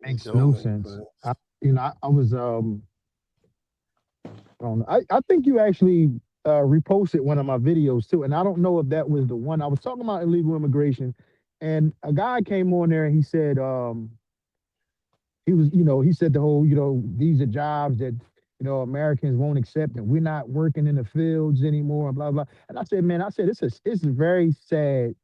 It Makes no don't, sense. but I was I don't know. I think you actually reposted one of my videos too, and I don't know if that was the one I was talking about illegal immigration, and a guy came on there and he said he said the whole these are jobs that Americans won't accept, and we're not working in the fields anymore, and blah blah. And I said, man, I said it's very sad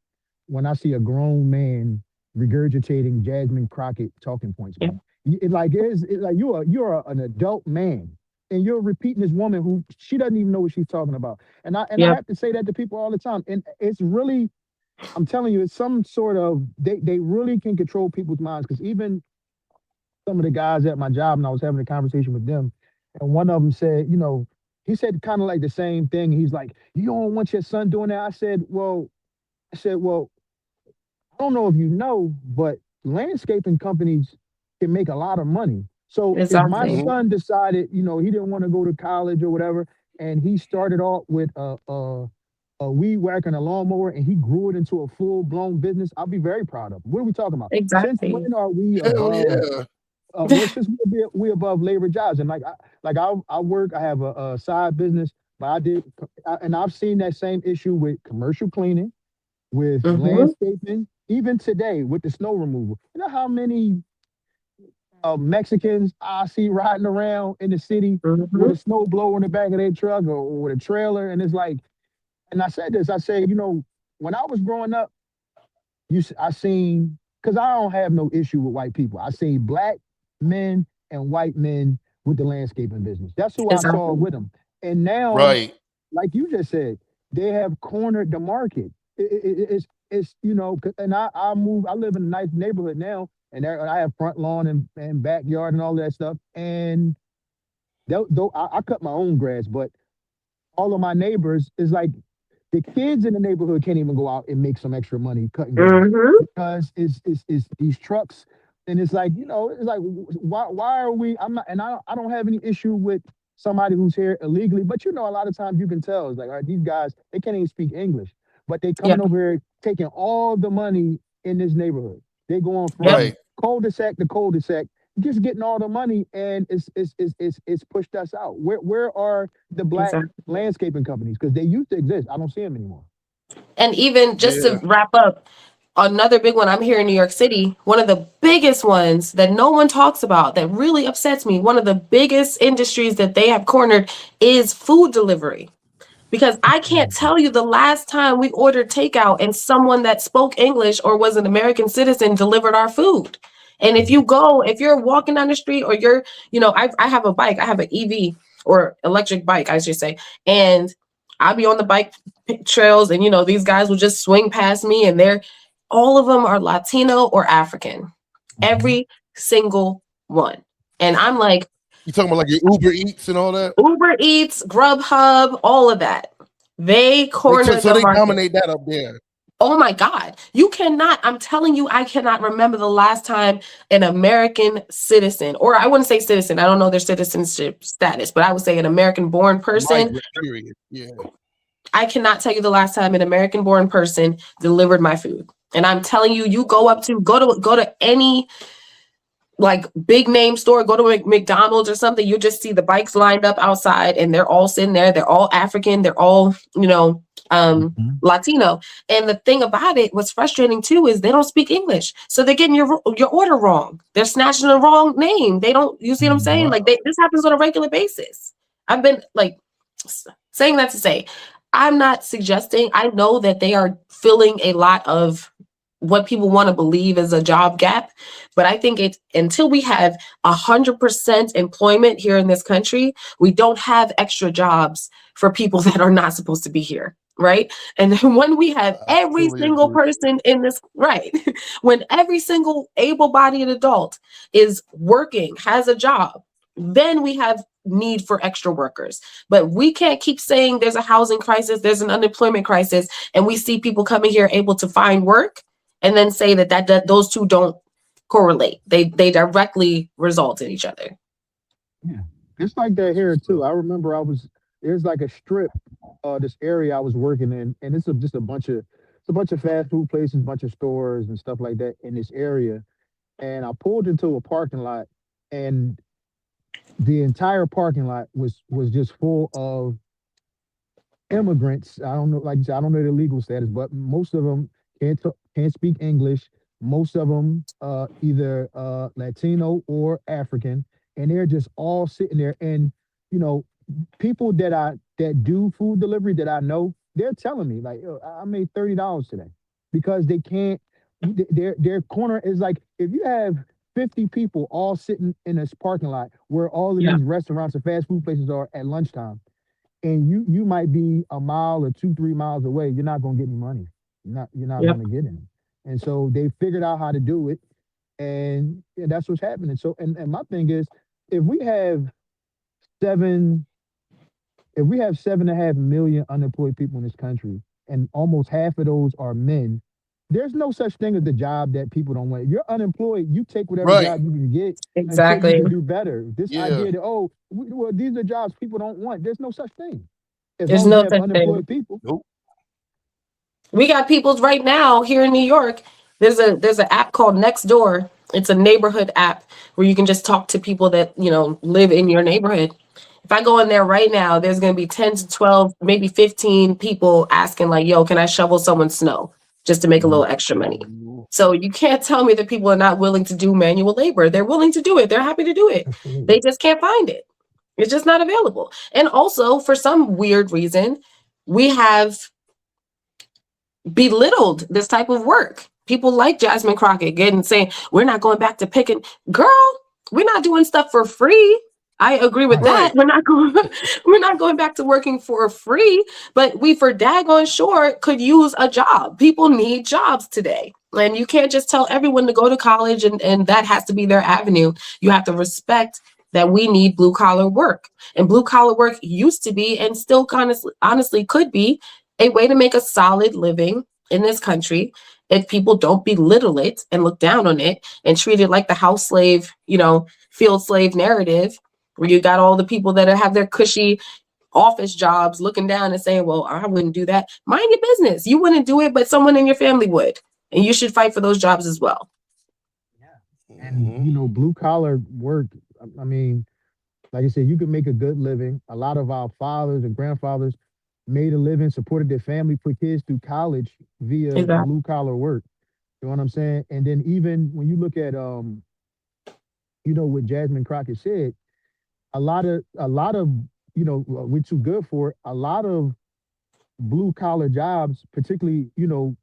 when I see a grown man regurgitating Jasmine Crockett talking points, Yeah. man. It's like you're an adult man and you're repeating this woman who she doesn't even know what she's talking about. And I Yep. have to say that to people all the time. And it's really, I'm telling you, it's some sort of they really can control people's minds because even some of the guys at my job, and I was having a conversation with them, and one of them said, he said kind of like the same thing. He's like, you don't want your son doing that. I said, well, I don't know if you know, but landscaping companies can make a lot of money. So if my Exactly. mhm. son decided, he didn't want to go to college or whatever, and he started off with a weed whacker and a lawnmower, and he grew it into a full blown business, I'll be very proud of him. What are we talking about? Since Exactly. when are we Hell above? yeah. Since we above labor jobs, and I work, I have a side business, but and I've seen that same issue with commercial cleaning, with Hmm. landscaping, even today with the snow removal. You know how many Mexicans I see riding around in the city with a Hmm. snow blower in the back of their truck or with a trailer, and it's like, and I said this, I say, when I was growing up, I seen, because I don't have no issue with white people. I seen black men and white men with the landscaping business. That's who I saw Exactly. with them. And now, Right. like you just said, they have cornered the market. It's and I live in a nice neighborhood now, and there, I have front lawn and backyard and all that stuff. And though I cut my own grass, but all of my neighbors is like the kids in the neighborhood can't even go out and make some extra money cutting grass Hmm. because it's these trucks. And it's like, it's like, why are we, I'm not, and I don't have any issue with somebody who's here illegally, but a lot of times you can tell it's like, all right, these guys, they can't even speak English, but they coming Yep. over here taking all the money in this neighborhood. They going Yep. from Right. cul-de-sac to cul-de-sac, just getting all the money, and it's pushed us out. Where are the black Exactly. landscaping companies? Because they used to exist. I don't see them anymore. And even just to Yeah. wrap up, another big one I'm here in New York City, one of the biggest ones that no one talks about that really upsets me, one of the biggest industries that they have cornered is food delivery. Because I can't tell you the last time we ordered takeout and someone that spoke English or was an American citizen delivered our food. And if you're walking down the street or I have a bike, I have an EV or electric bike, I should say, and I'll be on the bike trails and, these guys will just swing past me and all of them are Latino or African. Mhm. Every single one. And I'm like, You talking about like your Uber Eats and all that? Uber Eats, Grubhub, all of that. They So, cornered so the they market. dominate that up there. Oh my God. You cannot, I'm telling you, I cannot remember the last time an American citizen, or I wouldn't say citizen, I don't know their citizenship status, but I would say an American born person. Migrant period. Yeah. I cannot tell you the last time an American born person delivered my food. And I'm telling you, you go to any like big name store, go to McDonald's or something, you just see the bikes lined up outside and they're all sitting there. They're all African. They're all, Mhm. Latino. And the thing about it, what's frustrating too, is they don't speak English. So they're getting your order wrong. They're snatching the wrong name. They don't, you see what I'm saying? Like Wow. this happens on a regular basis. I've been like saying that to say, I'm not suggesting, I know that they are filling a lot of what people want to believe is a job gap. But I think it's until we have 100% employment here in this country, we don't have extra jobs for people that are not supposed to be here. Right. And then when we have I every fully single agree. person in this, right, when every single able bodied adult is working, has a job, then we have need for extra workers. But we can't keep saying there's a housing crisis, there's an unemployment crisis, and we see people coming here able to find work and then say that those two don't correlate. They directly result in each other. Yeah, it's like that here too. I remember there's like a strip, this area I was working in, and just a bunch of fast food places, bunch of stores and stuff like that in this area. and I pulled into a parking lot, and the entire parking lot was just full of immigrants. I don't know, like you said, I don't know their legal status, but most of them can't speak English. Most of them either Latino or African, and they're just all sitting there. And you know, people that do food delivery that I know, they're telling me like, "Yo, I made $30 today," because they can't. Their corner is like, if you have 50 people all sitting in this parking lot where all of Yeah. these restaurants and fast food places are at lunchtime, and you might be a mile or 2, 3 miles away, you're not gonna get any money. You're not Yep. gonna get any. And so they figured out how to do it, and that's what's happening. So and my thing is, if we have seven, if we have 7.5 million unemployed people in this country, and almost half of those are men, there's no such thing as the job that people don't want. If you're unemployed, you take whatever Right. job you can get until you Exactly. can do better. This Yeah. idea that, oh, well, these are jobs people don't want. There's no such thing. As There's long as you no have such thing. unemployed people. Nope. We got people right now here in New York. There's an app called Nextdoor. It's a neighborhood app where you can just talk to people that, live in your neighborhood. If I go in there right now, there's going to be 10 to 12, maybe 15 people asking like, yo, can I shovel someone's snow just to make a little extra money? So you can't tell me that people are not willing to do manual labor. They're willing to do it. They're happy to do it. Absolutely. They just can't find it. It's just not available. And also, for some weird reason, we have belittled this type of work. People like Jasmine Crockett getting saying, we're not going back to picking. Girl, we're not doing stuff for free. I agree with that. We're not going back to working for free, but we for daggone sure could use a job. People need jobs today. And you can't just tell everyone to go to college and that has to be their avenue. You have to respect that we need blue collar work. And blue collar work used to be and still honestly could be a way to make a solid living in this country if people don't belittle it and look down on it and treat it like the house slave, field slave narrative, where you got all the people that have their cushy office jobs looking down and saying, well, I wouldn't do that. Mind your business. You wouldn't do it, but someone in your family would. And you should fight for those jobs as well. Yeah. And, blue collar work, I mean, like I said, you can make a good living. A lot of our fathers and grandfathers made a living, supported their family, put kids through college via Exactly. blue collar work. You know what I'm saying? And then even when you look at, what Jasmine Crockett said, a lot of, we're too good for it. A lot of blue collar jobs, particularly,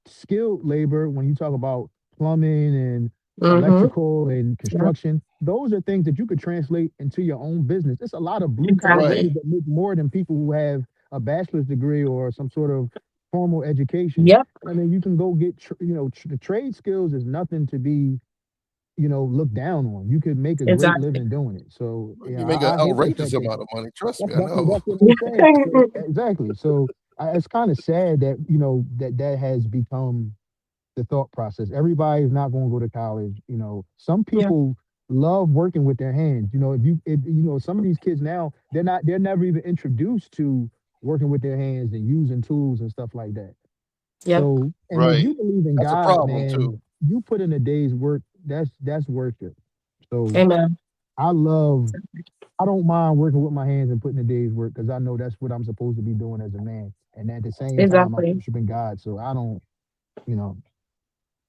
skilled labor, when you talk about plumbing and electrical and construction, those are things that you could translate into your own business. There's a lot of blue collar Exactly. workers that make more than people who have a bachelor's degree or some sort of formal education. Yep. I mean, you can go get, the trade skills is nothing to be, looked down on. You could make a great Exactly. living doing it. So You make an I hate the outrageous fact that amount of money. Trust me, I that's know. what I'm saying. So, exactly. So it's kind of sad that that has become the thought process. Everybody's not going to go to college. Some people love working with their hands. If some of these kids now, they're never even introduced to working with their hands and using tools and stuff like that. Yep. So, and Right. if you believe in That's a God, problem, man, too. you put in a day's work. That's worship. So Amen. I don't mind working with my hands and putting a day's work because I know that's what I'm supposed to be doing as a man. And at the same time, I'm Exactly. worshiping God. So I don't,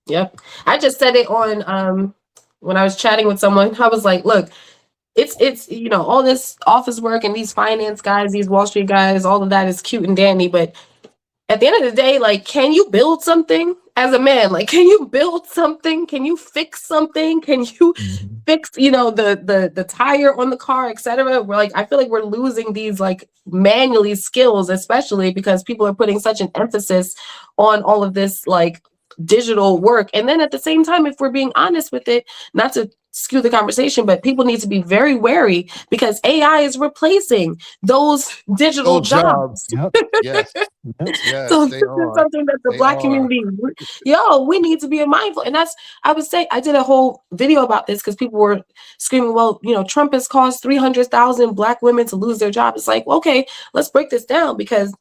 Yep. I just said it on when I was chatting with someone. I was like, look, it's all this office work and these finance guys, these Wall Street guys, all of that is cute and dandy, but at the end of the day, like, can you build something as a man? Like, can you build something? Can you fix something? Can you fix, the tire on the car, etc.? We're like, I feel like we're losing these like manually skills, especially because people are putting such an emphasis on all of this like digital work. And then at the same time, if we're being honest with it, not to skew the conversation, but people need to be very wary because AI is replacing those digital jobs. Yep. Yes. Yep. Yes, So they this is are. something that the They Black are. community, we need to be mindful. And that's, I would say, I did a whole video about this because people were screaming, well, Trump has caused 300,000 Black women to lose their job. It's like, okay, let's break this down because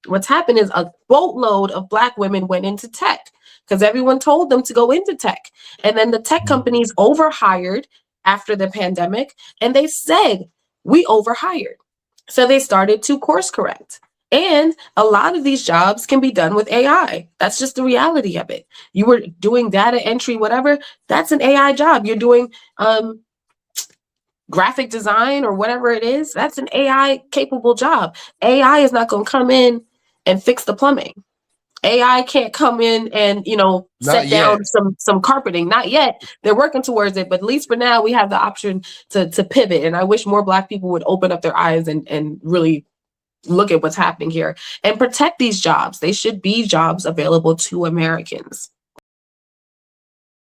what's happened is a boatload of Black women went into tech. because everyone told them to go into tech. And then the tech companies overhired after the pandemic, and they said, we overhired. So they started to course correct. And a lot of these jobs can be done with AI. That's just the reality of it. You were doing data entry, whatever, that's an AI job. You're doing graphic design or whatever it is, that's an AI capable job. AI is not going to come in and fix the plumbing. AI can't come in and, set down some carpeting. Not yet. They're working towards it, but at least for now, we have the option to pivot. And I wish more Black people would open up their eyes and really look at what's happening here and protect these jobs. They should be jobs available to Americans.